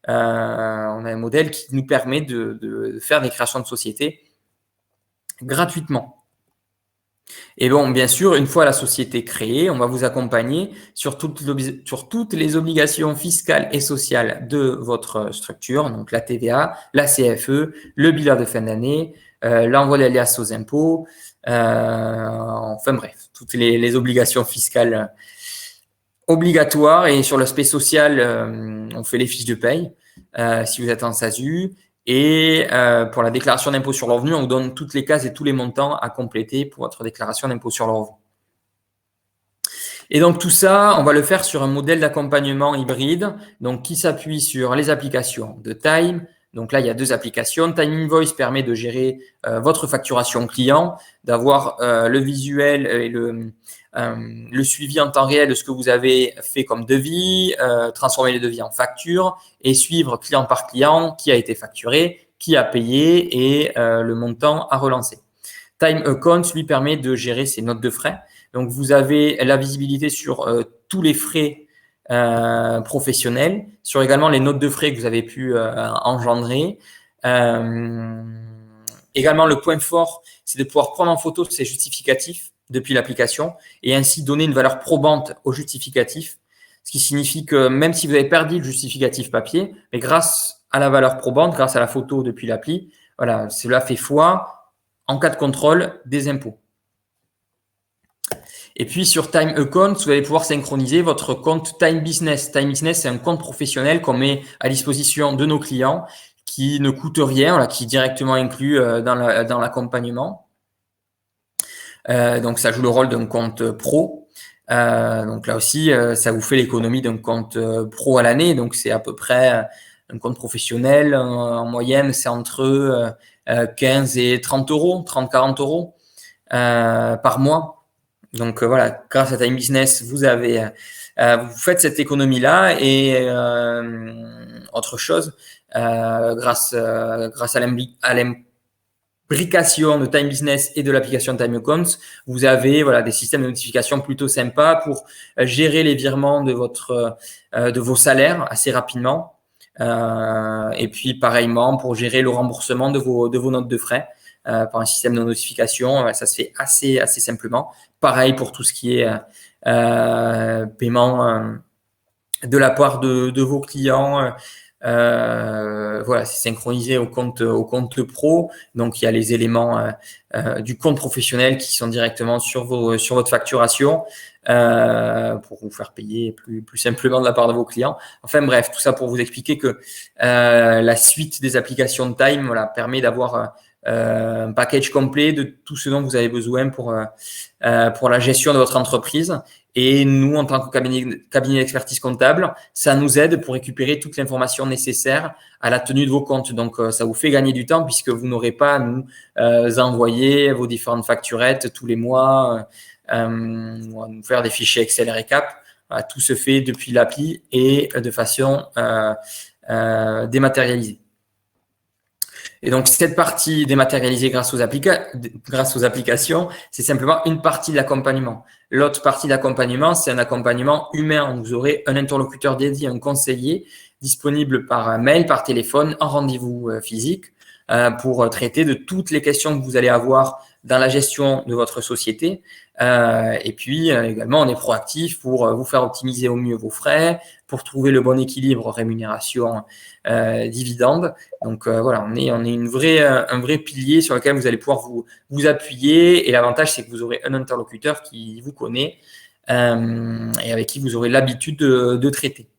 On a un modèle qui nous permet de faire des créations de société gratuitement. Et bon, bien sûr, une fois la société créée, on va vous accompagner sur toutes les obligations fiscales et sociales de votre structure, donc la TVA, la CFE, le bilan de fin d'année, l'envoi des liasses aux impôts, enfin bref, toutes les obligations fiscales obligatoires. Et sur l'aspect social, on fait les fiches de paye si vous êtes en SASU. Et pour la déclaration d'impôt sur le revenu, on vous donne toutes les cases et tous les montants à compléter pour votre déclaration d'impôt sur le revenu. Et donc tout ça, on va le faire sur un modèle d'accompagnement hybride, donc qui s'appuie sur les applications de Time. Donc là, il y a 2 applications. Time Invoice permet de gérer votre facturation client, d'avoir le visuel et le suivi en temps réel de ce que vous avez fait comme devis, transformer les devis en factures et suivre client par client qui a été facturé, qui a payé et le montant à relancer. Time Account lui permet de gérer ses notes de frais. Donc, vous avez la visibilité sur tous les frais professionnels, sur également les notes de frais que vous avez pu engendrer. Également, le point fort, c'est de pouvoir prendre en photo ces justificatifs depuis l'application et ainsi donner une valeur probante au justificatif, ce qui signifie que même si vous avez perdu le justificatif papier, mais grâce à la valeur probante, grâce à la photo depuis l'appli, voilà, cela fait foi en cas de contrôle des impôts. Et puis, sur Time Account, vous allez pouvoir synchroniser votre compte Time Business. Time Business, c'est un compte professionnel qu'on met à disposition de nos clients qui ne coûte rien, voilà, qui est directement inclus dans l'accompagnement. Donc, ça joue le rôle d'un compte pro. Donc, là aussi, ça vous fait l'économie d'un compte pro à l'année. Donc, c'est à peu près un compte professionnel. En moyenne, c'est entre 15 et 30 €, 30-40 € par mois. Donc voilà, grâce à Time Business, vous faites cette économie-là et autre chose, grâce à l'imbrication de Time Business et de l'application Time Accounts, vous avez des systèmes de notification plutôt sympas pour gérer les virements de vos salaires assez rapidement. Et puis pareillement pour gérer le remboursement de vos notes de frais. Par un système de notification, ça se fait assez simplement. Pareil pour tout ce qui est paiement de la part de vos clients. Voilà, c'est synchronisé au compte pro. Donc, il y a les éléments du compte professionnel qui sont directement sur votre facturation pour vous faire payer plus simplement de la part de vos clients. Enfin bref, tout ça pour vous expliquer que la suite des applications de Time permet d'avoir un package complet de tout ce dont vous avez besoin pour la gestion de votre entreprise. Et nous, en tant que cabinet d'expertise comptable, ça nous aide pour récupérer toute l'information nécessaire à la tenue de vos comptes. Donc, ça vous fait gagner du temps puisque vous n'aurez pas à nous envoyer vos différentes facturettes tous les mois, à nous faire des fichiers Excel récap. Voilà, tout se fait depuis l'appli et de façon dématérialisée. Et donc, cette partie dématérialisée grâce aux applications, c'est simplement une partie de l'accompagnement. L'autre partie de l'accompagnement, c'est un accompagnement humain. Vous aurez un interlocuteur dédié, un conseiller disponible par mail, par téléphone, en rendez-vous physique pour traiter de toutes les questions que vous allez avoir dans la gestion de votre société. Et puis, également, on est proactif pour vous faire optimiser au mieux vos frais, pour trouver le bon équilibre rémunération dividende. Donc, voilà, on est un vrai pilier sur lequel vous allez pouvoir vous appuyer. Et l'avantage, c'est que vous aurez un interlocuteur qui vous connaît et avec qui vous aurez l'habitude de traiter.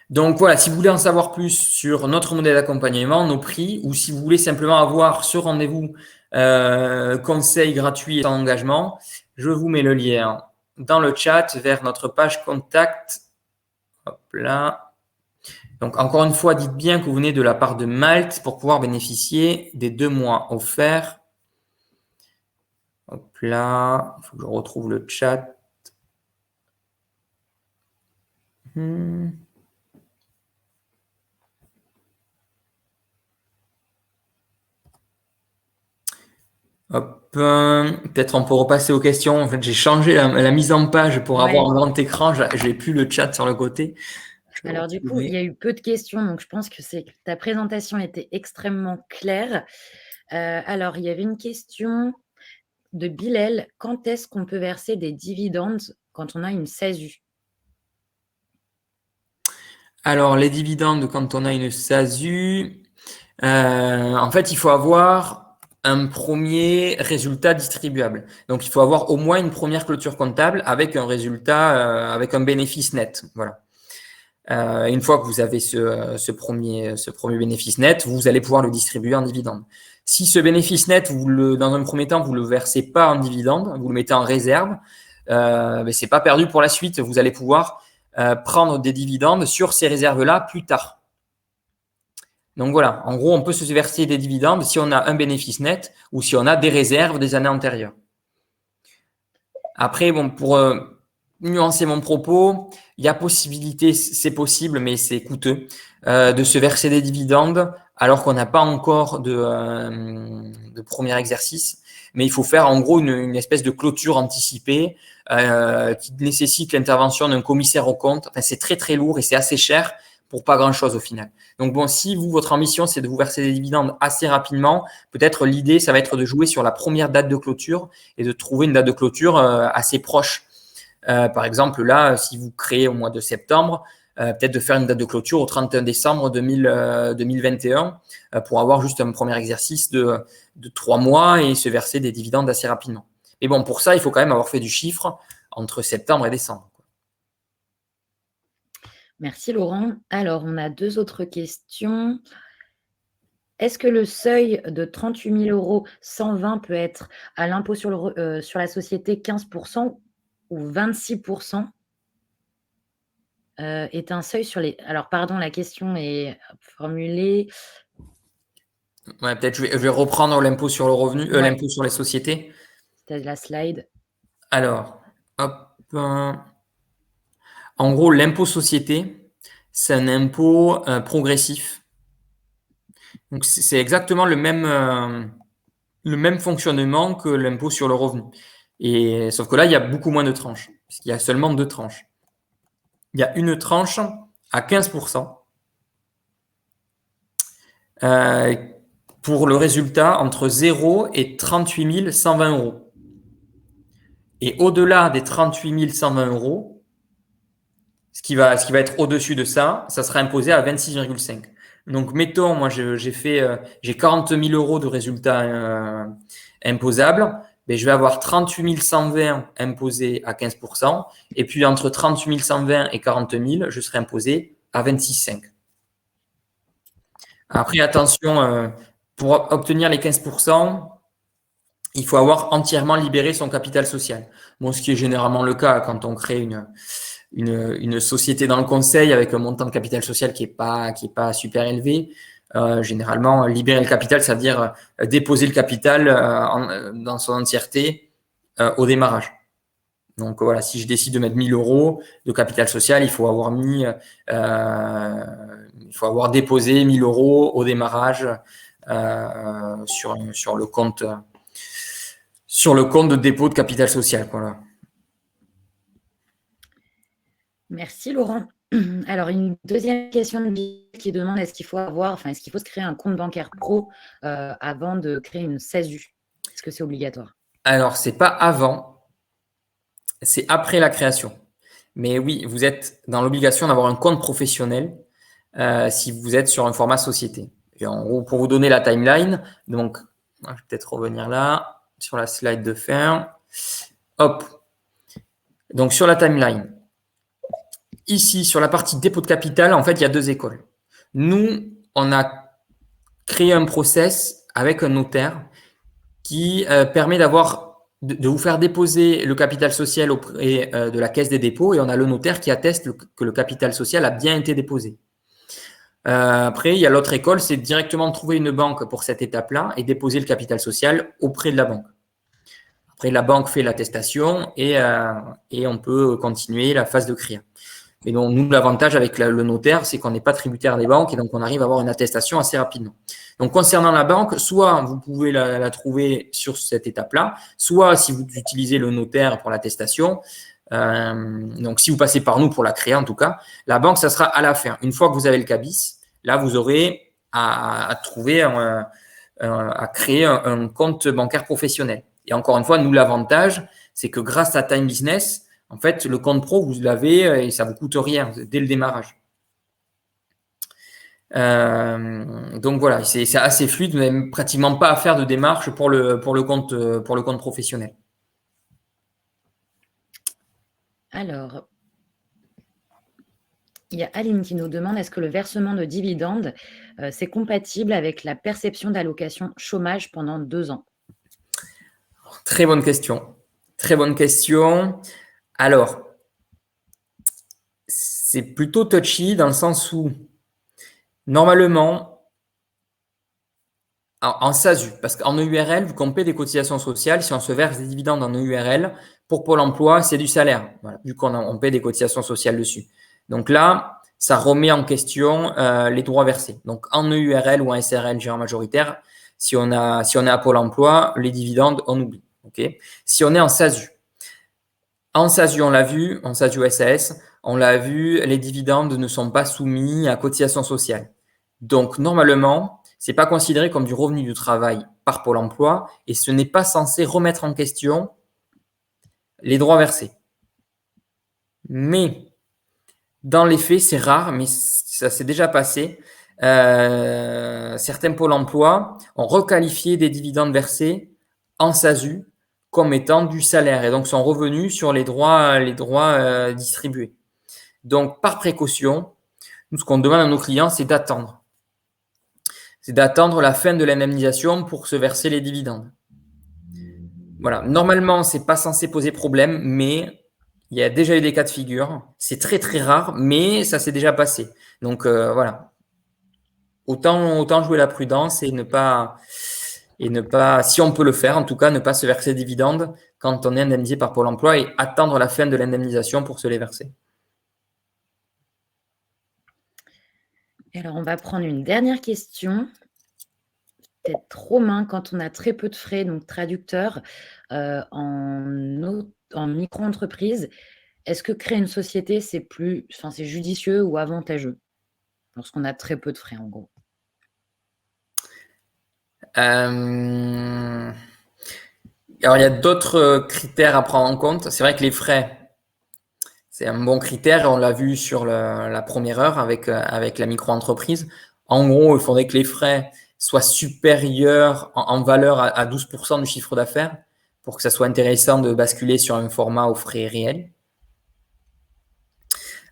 Donc voilà, si vous voulez en savoir plus sur notre modèle d'accompagnement, nos prix, ou si vous voulez simplement avoir ce rendez-vous conseil gratuit et sans engagement, je vous mets le lien dans le chat vers notre page contact. Hop là. Donc encore une fois, dites bien que vous venez de la part de Malte pour pouvoir bénéficier des 2 mois offerts. Hop là, il faut que je retrouve le chat. Hop, peut-être on peut repasser aux questions. En fait, j'ai changé la mise en page pour avoir un grand écran. J'ai plus le chat sur le côté. Alors du coup, il y a eu peu de questions, donc je pense que ta présentation était extrêmement claire. Alors, il y avait une question de Bilal. Quand est-ce qu'on peut verser des dividendes quand on a une SASU? Alors, les dividendes, quand on a une SASU, en fait, il faut avoir un premier résultat distribuable. Donc, il faut avoir au moins une première clôture comptable avec un résultat, avec un bénéfice net. Voilà. Une fois que vous avez ce premier bénéfice net, vous allez pouvoir le distribuer en dividende. Si ce bénéfice net, dans un premier temps, vous ne le versez pas en dividende, vous le mettez en réserve, mais c'est pas perdu pour la suite. Vous allez pouvoir prendre des dividendes sur ces réserves-là plus tard. Donc voilà, en gros, on peut se verser des dividendes si on a un bénéfice net ou si on a des réserves des années antérieures. Après, bon, pour nuancer mon propos, il y a possibilité, c'est possible, mais c'est coûteux, de se verser des dividendes alors qu'on n'a pas encore de premier exercice. Mais il faut faire en gros une espèce de clôture anticipée qui nécessite l'intervention d'un commissaire aux comptes. Enfin, c'est très très lourd et c'est assez cher pour pas grand-chose au final. Donc bon, si votre ambition, c'est de vous verser des dividendes assez rapidement, peut-être l'idée, ça va être de jouer sur la première date de clôture et de trouver une date de clôture assez proche. Par exemple, là, si vous créez au mois de septembre, peut-être de faire une date de clôture au 31 décembre 2021 pour avoir juste un premier exercice de 3 mois et se verser des dividendes assez rapidement. Mais bon, pour ça, il faut quand même avoir fait du chiffre entre septembre et décembre. Merci Laurent. Alors, on a 2 autres questions. Est-ce que le seuil de 38 000 € 120 peut être à l'impôt sur la société 15% ou 26%? Est un seuil sur les… Alors, pardon, la question est formulée… Ouais, peut-être je vais reprendre l'impôt sur le revenu, l'impôt sur les sociétés. C'était la slide. Alors, hop. En gros, l'impôt société, c'est un impôt progressif. Donc, c'est exactement le même fonctionnement que l'impôt sur le revenu. Et sauf que là, il y a beaucoup moins de tranches, parce qu'il y a seulement 2 tranches. Il y a une tranche à 15% pour le résultat entre 0 et 38 120 €. Et au-delà des 38 120 €, ce qui va être au-dessus de ça, ça sera imposé à 26,5. Donc, mettons, moi, j'ai 40 000 € de résultats imposables. Ben, je vais avoir 38 120 imposés à 15%. Et puis, entre 38 120 et 40 000, je serai imposé à 26,5. Après, attention, pour obtenir les 15%, il faut avoir entièrement libéré son capital social. Bon, ce qui est généralement le cas quand on crée une société dans le conseil avec un montant de capital social qui est pas super élevé. Généralement, libérer le capital, c'est-à-dire déposer le capital dans son entièreté au démarrage. Donc voilà, si je décide de mettre 1 000 € de capital social, il faut avoir déposé 1 000 € au démarrage sur le compte de dépôt de capital social. Voilà. Merci Laurent. Alors, une deuxième question de Guy qui demande est-ce qu'il faut se créer un compte bancaire pro avant de créer une SASU? Est-ce que c'est obligatoire? Alors, c'est pas avant, c'est après la création. Mais oui, vous êtes dans l'obligation d'avoir un compte professionnel si vous êtes sur un format société. Et en gros, pour vous donner la timeline, donc, je vais peut-être revenir là, sur la slide de fin. Hop. Donc, sur la timeline, ici, sur la partie dépôt de capital, en fait, il y a 2 écoles. Nous, on a créé un process avec un notaire qui permet de vous faire déposer le capital social auprès de la Caisse des dépôts, et on a le notaire qui atteste que le capital social a bien été déposé. Après, il y a l'autre école, c'est directement de trouver une banque pour cette étape-là et déposer le capital social auprès de la banque. Après, la banque fait l'attestation et on peut continuer la phase de CRIA. Et donc, nous, l'avantage avec le notaire, c'est qu'on n'est pas tributaire des banques et donc on arrive à avoir une attestation assez rapidement. Donc, concernant la banque, soit vous pouvez la trouver sur cette étape-là, soit si vous utilisez le notaire pour l'attestation, donc si vous passez par nous pour la créer en tout cas, la banque, ça sera à la fin. Une fois que vous avez le CABIS, là, vous aurez à créer un compte bancaire professionnel. Et encore une fois, nous, l'avantage, c'est que grâce à Time Business, en fait, le compte pro, vous l'avez et ça ne vous coûte rien dès le démarrage. Donc voilà, c'est assez fluide. Vous n'avez pratiquement pas à faire de démarche pour le compte professionnel. Alors, il y a Aline qui nous demande, est-ce que le versement de dividendes, c'est compatible avec la perception d'allocation chômage pendant 2 ans? Très bonne question. Très bonne question. Alors, c'est plutôt touchy dans le sens où, normalement, en SASU, parce qu'en EURL, vu qu'on paie des cotisations sociales, si on se verse des dividendes en EURL, pour Pôle emploi, c'est du salaire, voilà, vu qu'on paie des cotisations sociales dessus. Donc là, ça remet en question les droits versés. Donc en EURL ou en SRL gérant majoritaire, si on est à Pôle emploi, les dividendes, on oublie. Okay. Si on est en SASU, on l'a vu, en SASU SAS, on l'a vu, les dividendes ne sont pas soumis à cotisation sociale. Donc, normalement, ce n'est pas considéré comme du revenu du travail par Pôle emploi et ce n'est pas censé remettre en question les droits versés. Mais, dans les faits, c'est rare, mais ça s'est déjà passé. Certains Pôle emploi ont requalifié des dividendes versés en SASU comme étant du salaire et donc sont revenus sur les droits distribués. Donc, par précaution, nous, ce qu'on demande à nos clients, c'est d'attendre. C'est d'attendre la fin de l'indemnisation pour se verser les dividendes. Voilà. Normalement, ce n'est pas censé poser problème, mais il y a déjà eu des cas de figure. C'est très, très rare, mais ça s'est déjà passé. Donc, voilà. Autant jouer la prudence et ne pas, si on peut le faire, en tout cas, ne pas se verser des dividendes quand on est indemnisé par Pôle emploi et attendre la fin de l'indemnisation pour se les verser. Alors, on va prendre une dernière question. Peut-être Romain, quand on a très peu de frais, donc traducteur, en micro-entreprise, est-ce que créer une société, c'est judicieux ou avantageux lorsqu'on a très peu de frais, en gros? Alors, il y a d'autres critères à prendre en compte. C'est vrai que les frais, c'est un bon critère. On l'a vu sur la première heure avec la micro-entreprise. En gros, il faudrait que les frais soient supérieurs en valeur à 12% du chiffre d'affaires pour que ça soit intéressant de basculer sur un format aux frais réels.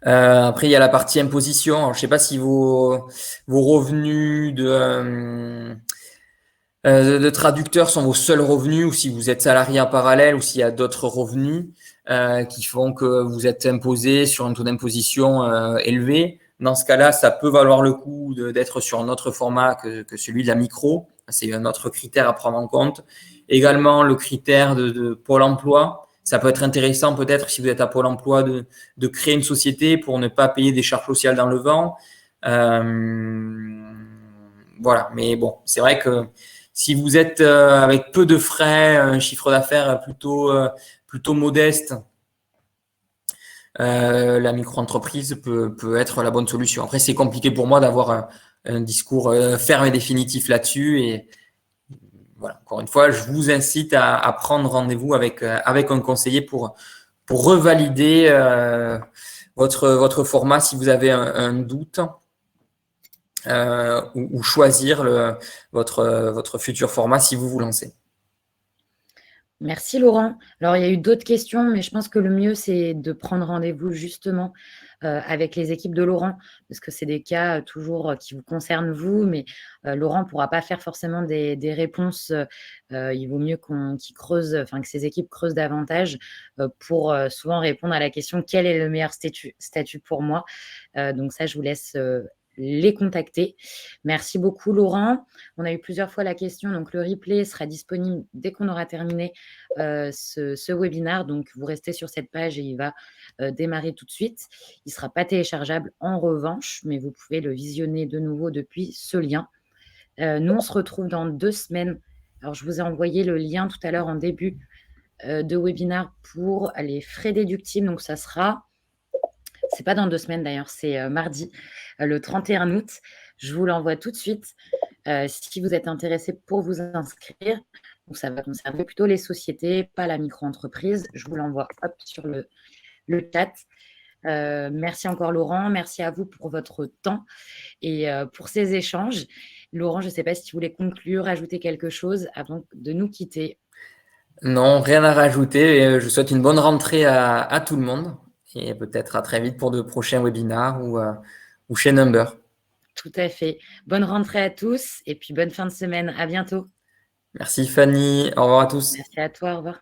Après, il y a la partie imposition. Alors, je ne sais pas si vos revenus de traducteurs sont vos seuls revenus ou si vous êtes salarié en parallèle ou s'il y a d'autres revenus qui font que vous êtes imposé sur un taux d'imposition élevé. Dans ce cas-là, ça peut valoir le coup d'être sur un autre format que celui de la micro. C'est un autre critère à prendre en compte. Également, le critère de Pôle emploi. Ça peut être intéressant peut-être si vous êtes à Pôle emploi de créer une société pour ne pas payer des charges sociales dans le vent. Voilà, mais bon, c'est vrai que si vous êtes avec peu de frais, un chiffre d'affaires plutôt modeste, la micro-entreprise peut être la bonne solution. Après, c'est compliqué pour moi d'avoir un discours ferme et définitif là-dessus. Et voilà, encore une fois, je vous incite à prendre rendez-vous avec un conseiller pour revalider votre format si vous avez un doute. Ou choisir votre futur format si vous vous lancez. Merci Laurent. Alors il y a eu d'autres questions, mais je pense que le mieux, c'est de prendre rendez-vous justement avec les équipes de Laurent, parce que c'est des cas toujours qui vous concernent vous, mais Laurent ne pourra pas faire forcément des réponses. Il vaut mieux qu'il creuse, enfin que ces équipes creusent davantage pour souvent répondre à la question quel est le meilleur statut pour moi. Donc ça, je vous laisse les contacter. Merci beaucoup Laurent. On a eu plusieurs fois la question, donc le replay sera disponible dès qu'on aura terminé ce webinaire. Donc vous restez sur cette page et il va démarrer tout de suite. Il ne sera pas téléchargeable en revanche, mais vous pouvez le visionner de nouveau depuis ce lien. Nous, on se retrouve dans 2 semaines. Alors, je vous ai envoyé le lien tout à l'heure en début de webinaire pour les frais déductibles. Donc, ça sera, c'est pas dans 2 semaines d'ailleurs, c'est mardi, le 31 août. Je vous l'envoie tout de suite. Si vous êtes intéressé pour vous inscrire, donc ça va concerner plutôt les sociétés, pas la micro-entreprise. Je vous l'envoie sur le chat. Merci encore Laurent, merci à vous pour votre temps et pour ces échanges. Laurent, je ne sais pas si tu voulais conclure, ajouter quelque chose avant de nous quitter. Non, rien à rajouter. Je souhaite une bonne rentrée à tout le monde et peut-être à très vite pour de prochains webinaires ou chez Number. Tout à fait. Bonne rentrée à tous et puis bonne fin de semaine. À bientôt. Merci Fanny, au revoir à tous. Merci à toi, au revoir.